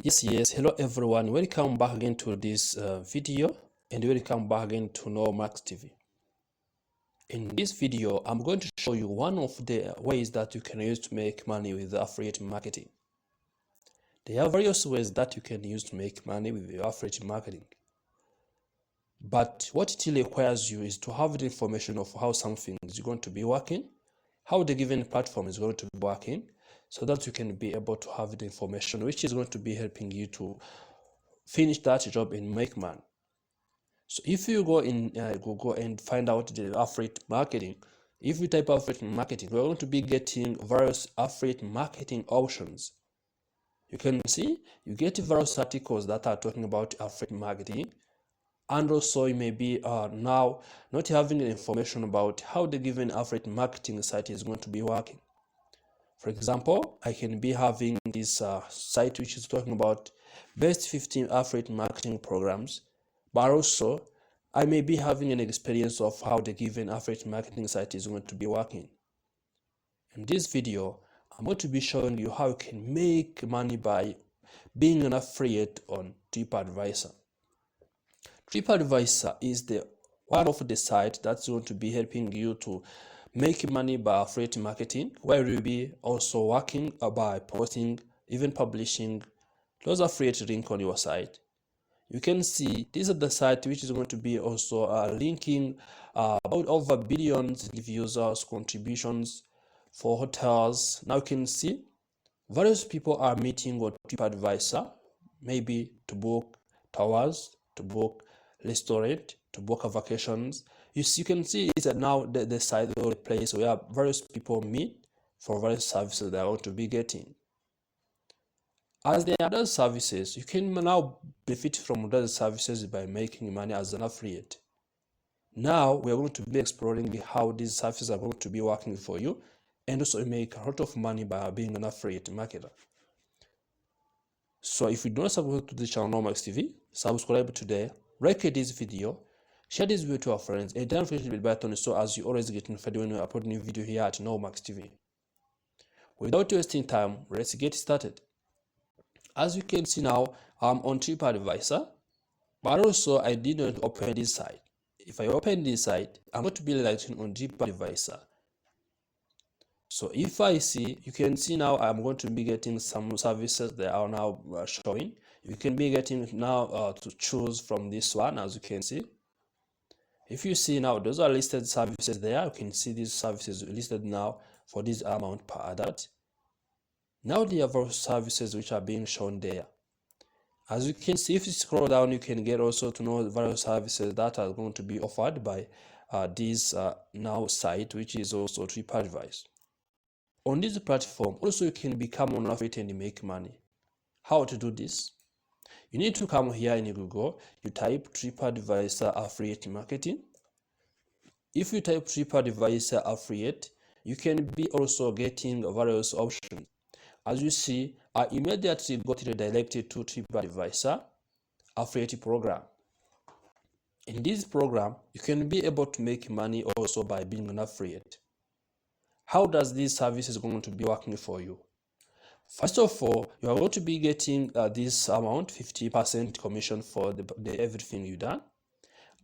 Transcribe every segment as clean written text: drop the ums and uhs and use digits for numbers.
Yes, hello everyone, welcome back again to this video and welcome back again to Max TV. In this video, I'm going to show you one of the ways that you can use to make money with affiliate marketing. There are various ways that you can use to make money with your affiliate marketing. But what it really requires you is to have the information of how something is going to be working, how the given platform is going to be working, so that you can be able to have the information which is going to be helping you to finish that job and make money. So if you go in Google and find out the affiliate marketing, if you type affiliate marketing, we're going to be getting various affiliate marketing options. You can see you get various articles that are talking about affiliate marketing, and also you may be now not having information about how the given affiliate marketing site is going to be working. For example, I can be having this site which is talking about best 15 affiliate marketing programs, but also I may be having an experience of how the given affiliate marketing site is going to be working. In this video, I'm going to be showing you how you can make money by being an affiliate on TripAdvisor. TripAdvisor is one of the sites that's going to be helping you to make money by affiliate marketing, where you'll be also working by posting, even publishing those affiliate links on your site. You can see this is the site which is going to be also linking about over billions of users contributions for hotels. Now you can see various people are meeting on TripAdvisor, maybe to book towers, to book restaurant, to book vacations. You can see it's now the site or the place where various people meet for various services they are going to be getting. As there are other services, you can now benefit from those services by making money as an affiliate. Now we are going to be exploring how these services are going to be working for you, and also make a lot of money by being an affiliate marketer. So if you don't subscribe to the channel Max TV, subscribe today, like this video, share this video to our friends, and don't forget to hit the bell button so as you always get notified when we upload a new video here at Max TV. Without wasting time, let's get started. As you can see now, I'm on TripAdvisor, but also I did not open this site. If I open this site, I'm going to be redirecting on TripAdvisor. So if I see, you can see now I'm going to be getting some services that are now showing. You can be getting now to choose from this one, as you can see. If you see now, those are listed services there. You can see these services listed now for this amount per adult. Now there are various services which are being shown there. As you can see, if you scroll down, you can get also to know various services that are going to be offered by this now site, which is also TripAdvisor. On this platform, also you can become an affiliate and make money. How to do this? You need to come here in Google, you type TripAdvisor affiliate marketing. If you type TripAdvisor affiliate, you can be also getting various options. As you see, I immediately got redirected to TripAdvisor affiliate program. In this program, you can be able to make money also by being an affiliate. How does this service is going to be working for you? First of all, you are going to be getting this amount, 50% commission for the everything you done.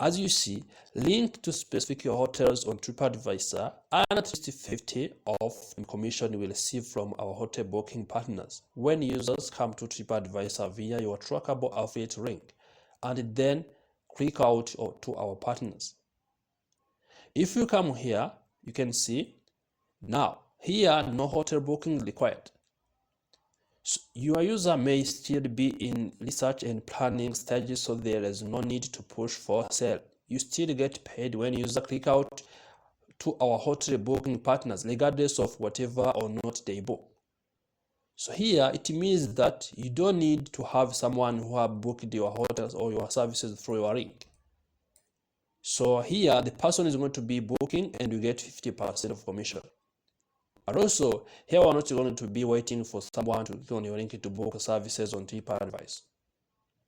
As you see, link to specific hotels on TripAdvisor, and at least 50 of the commission you will receive from our hotel booking partners when users come to TripAdvisor via your trackable affiliate link and then click out to our partners. If you come here, you can see now here no hotel booking required. So your user may still be in research and planning stages, so there is no need to push for sale. You still get paid when users click out to our hotel booking partners, regardless of whatever or not they book. So here it means that you don't need to have someone who have booked your hotels or your services through your link. So here the person is going to be booking and you get 50% of commission. And also, here we're not going to be waiting for someone to click on your link to book services on TripAdvisor.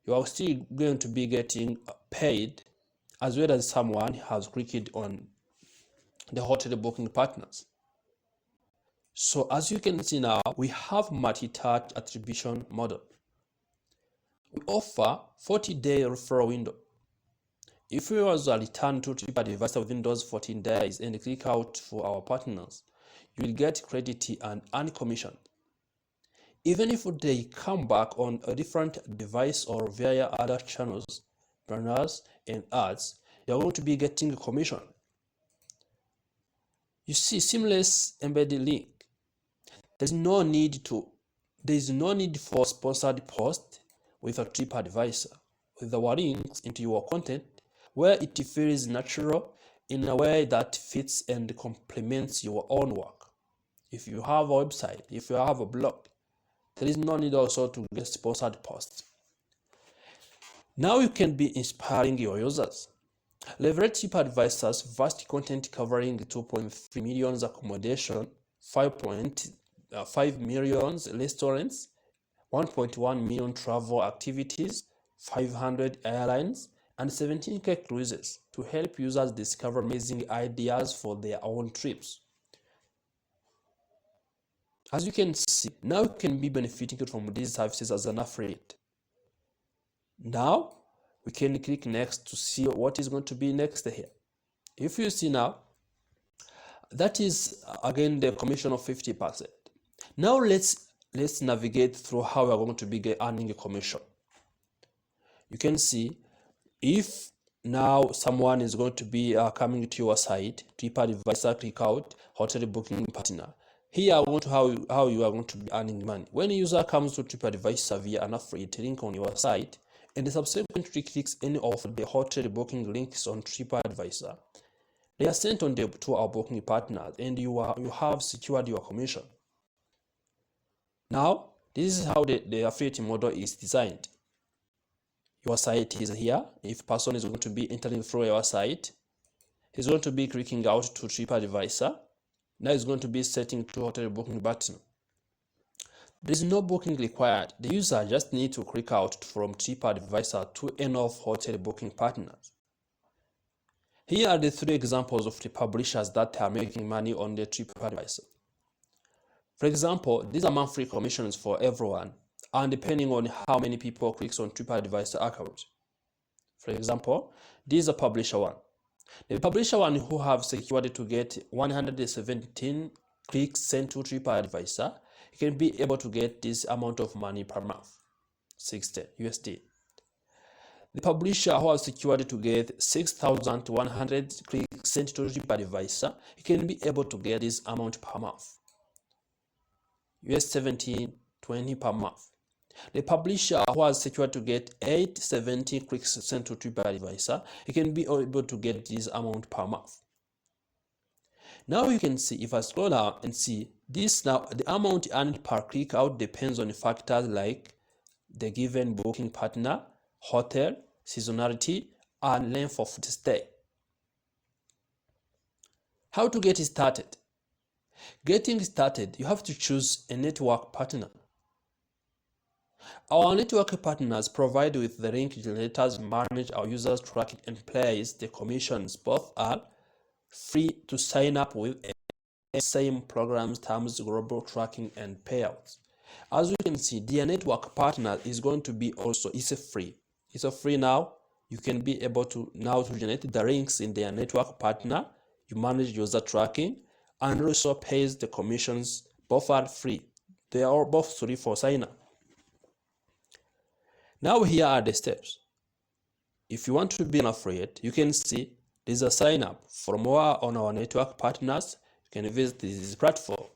You are still going to be getting paid as well as someone has clicked on the hotel booking partners. So as you can see now, we have multi-touch attribution model. We offer 40-day referral window. If you also return to TripAdvisor within those 14 days and click out for our partners, you will get credit and earn commission. Even if they come back on a different device or via other channels, banners, and ads, you're going to be getting a commission. You see, seamless embedded link. There is no need for sponsored post with a TripAdvisor, with our links into your content where it feels natural in a way that fits and complements your own work. If you have a website, if you have a blog, there is no need also to get sponsored posts. Now you can be inspiring your users. Leverage TripAdvisor's vast content covering 2.3 million accommodation, 5.5 million restaurants, 1.1 million travel activities, 500 airlines, and 17K cruises to help users discover amazing ideas for their own trips. As you can see, now you can be benefiting from these services as an affiliate. Now, we can click next to see what is going to be next here. If you see now, that is again the commission of 50%. Now let's navigate through how we are going to be earning a commission. You can see if now someone is going to be coming to your site, TripAdvisor, click out hotel booking partner. Here I want how you are going to be earning money. When a user comes to TripAdvisor via an affiliate link on your site and subsequently clicks any of the hotel booking links on TripAdvisor, they are sent on to our booking partners and you have secured your commission. Now, this is how the affiliate model is designed. Your site is here. If a person is going to be entering through your site, he's going to be clicking out to TripAdvisor. Now he's going to be setting to hotel booking button. There is no booking required. The user just needs to click out from TripAdvisor to any of hotel booking partners. Here are the 3 examples of the publishers that are making money on the TripAdvisor. For example, these are monthly commissions for everyone, and depending on how many people clicks on TripAdvisor account. For example, this is a publisher one. The publisher one who have secured to get 117 clicks sent to TripAdvisor, you can be able to get this amount of money per month, 60 USD. The publisher who has secured to get 6,100 clicks sent to TripAdvisor, you can be able to get this amount per month, US 17.20 per month. The publisher who has secured to get 870 clicks sent to TripAdvisor, you can be able to get this amount per month. Now you can see, if I scroll down and see this, now the amount earned per click out depends on factors like the given booking partner, hotel, seasonality, and length of stay. How to get started? Getting started, you have to choose a network partner. Our network partners provide with the link generators, manage our users' tracking, and place the commissions. Both are free to sign up with, same programs, terms, global tracking, and payouts. As you can see, their network partner is going to be also, it's a free now. You can be able to now to generate the links in their network partner. You manage user tracking and also pays the commissions. Both are free. They are both free for sign up. Now here are the steps. If you want to be an affiliate, you can see there's a sign up. For more on our network partners, you can visit this platform.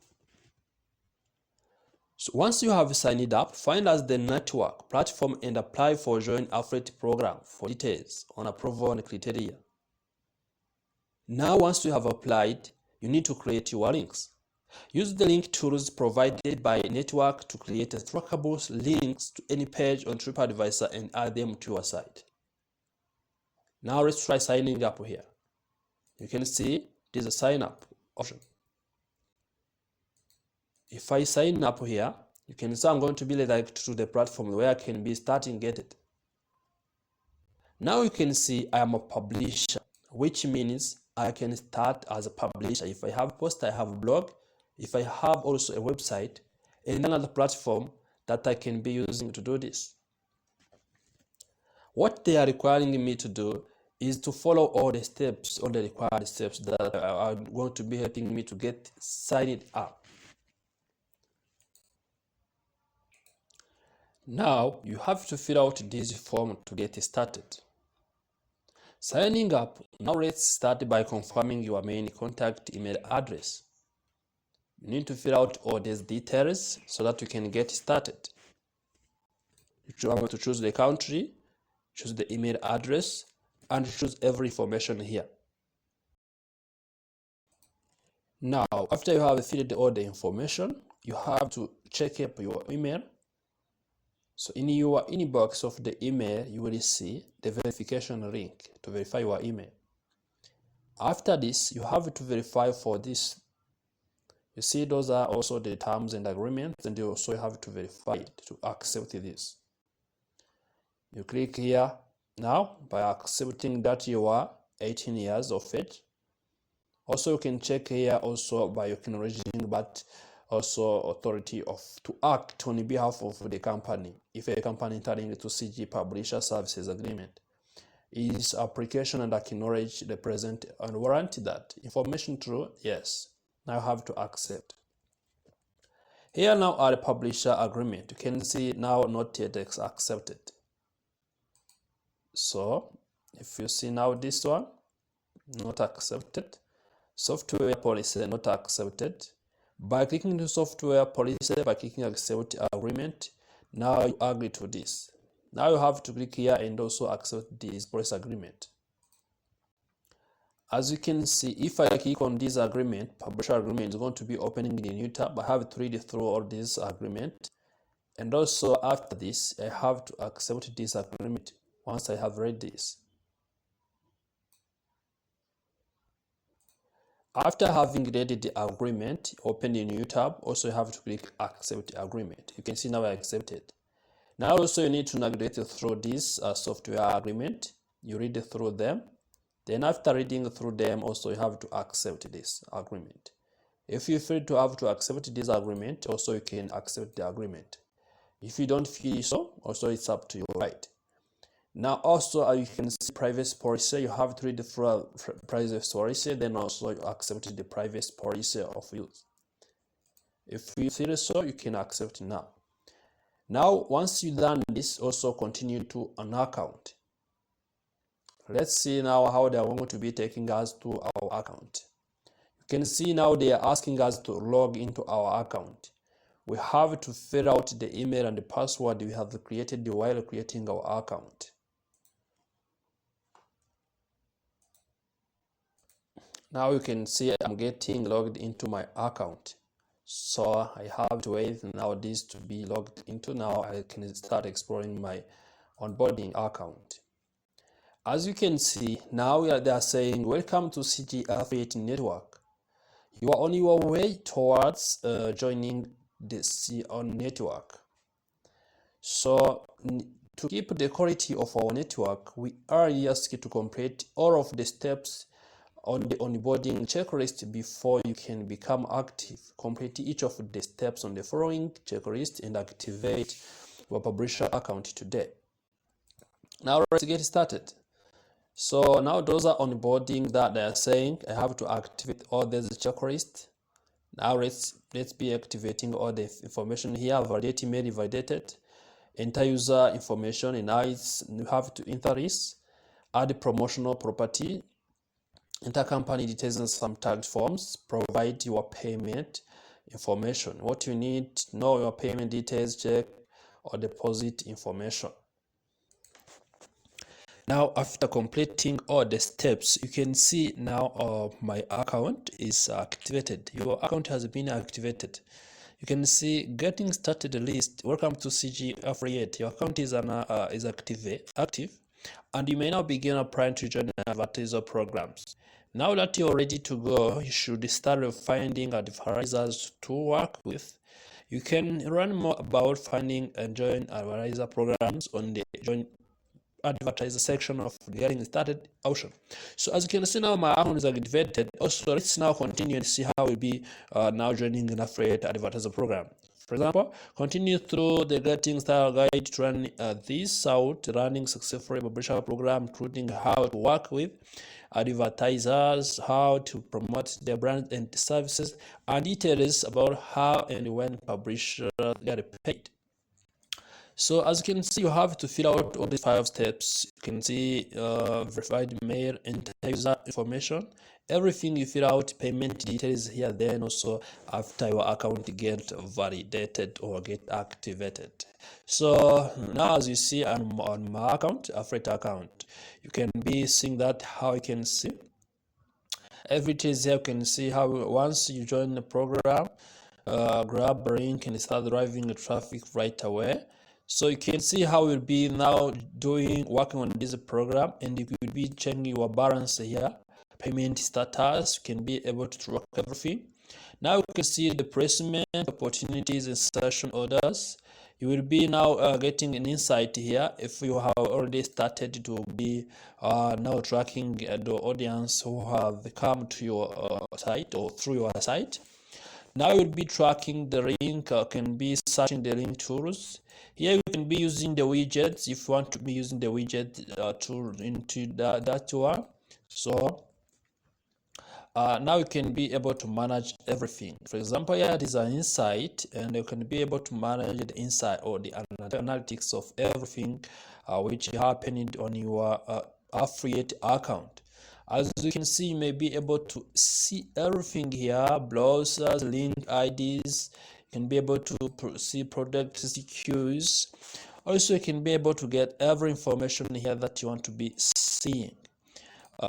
So once you have signed up, find us the network platform and apply for join affiliate program for details on approval and criteria. Now once you have applied, you need to create your links. Use the link tools provided by network to create trackable links to any page on TripAdvisor and add them to your site. Now let's try signing up here. You can see there's a sign up option. If I sign up here, you can see I'm going to be redirected to the platform where I can be starting get it. Now you can see I am a publisher, which means I can start as a publisher. If I have a post, I have a blog. If I have also a website and another platform that I can be using to do this. What they are requiring me to do is to follow all the steps, all the required steps that are going to be helping me to get signed up. Now you have to fill out this form to get started. Signing up, now let's start by confirming your main contact email address. You need to fill out all these details so that you can get started. You have to choose the country, choose the email address, and choose every information here. Now, after you have filled all the information, you have to check up your email. So in your inbox of the email, you will see the verification link to verify your email. After this, you have to verify for this. You see, those are also the terms and agreements, and you also have to verify it to accept this. You click here now by accepting that you are 18 years of age. Also, you can check here also by acknowledging but also authority to act on behalf of the company. If a company entering into CG Publisher Services Agreement, is application and acknowledge the present and warranty that information true? Yes. Now you have to accept. Here now are the publisher agreement. You can see now not yet accepted. So if you see now this one, not accepted. Software policy not accepted. By clicking the software policy, by clicking accept agreement, now you agree to this. Now you have to click here and also accept this policy agreement. As you can see, if I click on this agreement, publisher agreement is going to be opening in a new tab. I have to read through all this agreement, and also after this, I have to accept this agreement once I have read this. After having read the agreement, open a new tab. Also, you have to click accept agreement. You can see now I accepted. Now also you need to navigate through this software agreement. You read through them. Then after reading through them, also you have to accept this agreement. If you feel to have to accept this agreement, also you can accept the agreement. If you don't feel so, also it's up to you, right? Now also you can see privacy policy. You have to read through privacy policy, then also you accept the privacy policy of use. If you feel so, you can accept now. Now once you done this, also continue to an account. Let's see now how they are going to be taking us to our account. You can see now they are asking us to log into our account. We have to fill out the email and the password we have created while creating our account. Now you can see I'm getting logged into my account. So I have to wait now this to be logged into. Now I can start exploring my onboarding account. As you can see, now they are saying, welcome to CG Affiliate Network. You are on your way towards joining the CG network. So to keep the quality of our network, we are asked to complete all of the steps on the onboarding checklist before you can become active. Complete each of the steps on the following checklist and activate your publisher account today. Now let's get started. So now those are onboarding that they are saying I have to activate all this checklist. Now let's be activating all the information here. Validate email validated, enter user information, and now you have to enter this, add promotional property, enter company details and some tagged forms, provide your payment information. What you need to know your payment details, check or deposit information. Now after completing all the steps, you can see now my account is activated. Your account has been activated. You can see getting started list. Welcome to CG Affiliate. Your account is active, and you may now begin applying to join advertiser programs. Now that you're ready to go, you should start finding advertisers to work with. You can learn more about finding and join advertiser programs on the join advertiser section of the getting started option. So as you can see now my account is activated. Also let's now continue and see how we'll be now joining an affiliate advertiser program. For example, continue through the Getting Style Guide to run this out, running successful publisher program, including how to work with advertisers, how to promote their brand and services, and details about how and when publishers get paid. So as you can see, you have to fill out all these 5 steps. You can see verified mail, enter user information, everything you fill out, payment details here, then also after your account get validated or get activated. So now as you see on my account, affiliate account, you can be seeing that how you can see everything is here. You can see how once you join the program, grab a link and start driving the traffic right away. So you can see how you'll be now working on this program, and you will be checking your balance here, payment status. You can be able to track everything. Now you can see the placement opportunities and session orders. You will be now getting an insight here if you have already started to be now tracking the audience who have come to your site or through your site. Now you'll be tracking the link, can be searching the link tools. Here you can be using the widgets if you want to be using the widget tool into that one. So now you can be able to manage everything. For example, here it is an insight, and you can be able to manage the insight or the analytics of everything which happened on your affiliate account. As you can see, you may be able to see everything here, browsers, link IDs. You can be able to see product CQs. Also, you can be able to get every information here that you want to be seeing.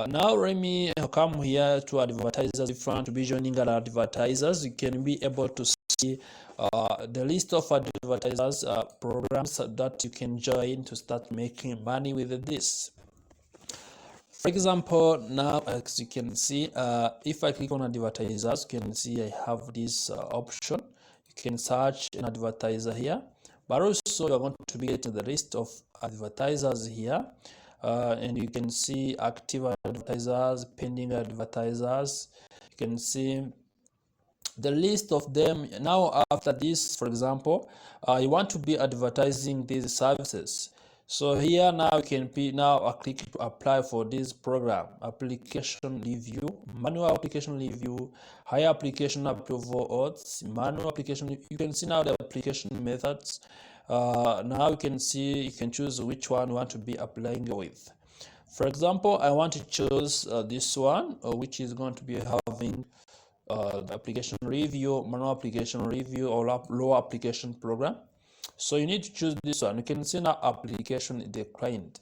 Now let me come here to advertisers. If you want to be joining other advertisers, you can be able to see the list of advertisers programs that you can join to start making money with this. For example, now as you can see, if I click on advertisers, you can see I have this option. You can search an advertiser here, but also you're going to be getting the list of advertisers here. And you can see active advertisers, pending advertisers. You can see the list of them. Now after this, for example, you want to be advertising these services. So here now you can be click to apply for this program. Application review, manual application review, higher application approval odds, manual application. You can see now the application methods. Now you can see, you can choose which one you want to be applying with. For example, I want to choose this one, which is going to be having the application review, manual application review, or low application program. So you need to choose this one. You can see now application declined.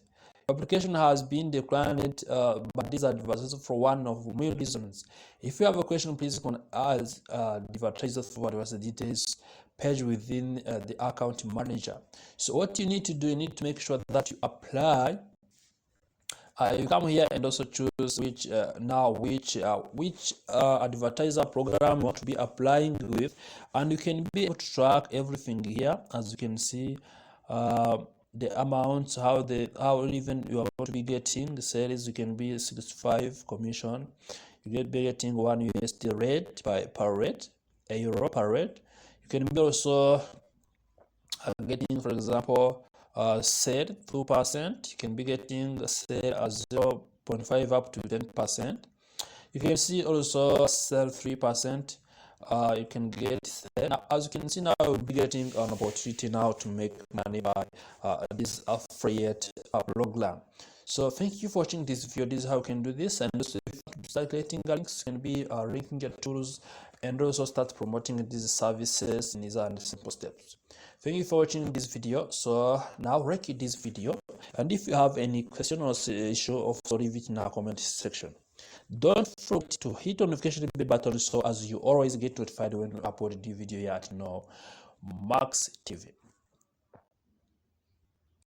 Application has been declined by these advertisers for one of many reasons. If you have a question, please can ask advertisers for advertiser details page within the account manager. So what you need to do, you need to make sure that you apply. You come here and also choose which advertiser program you want to be applying with, and you can be able to track everything here. As you can see, the amounts, how even you are going to be getting the sales. You can be 65 commission. You be getting 1 USD rate per rate, a euro per rate. You can be also getting, for example, said 2%. You can be getting said as 0.5 up to 10%. You can see also sell 3%. You can get now, as you can see now, you'll be getting an opportunity now to make money by this affiliate program. So thank you for watching this video. This is how you can do this, and also if you start creating links, can be linking your tools and also start promoting these services in these simple steps. Thank you for watching this video. So now rate this video, and if you have any question or issue, also leave it in our comment section. Don't forget to hit the notification button so as you always get notified when we upload a new video here at Max TV.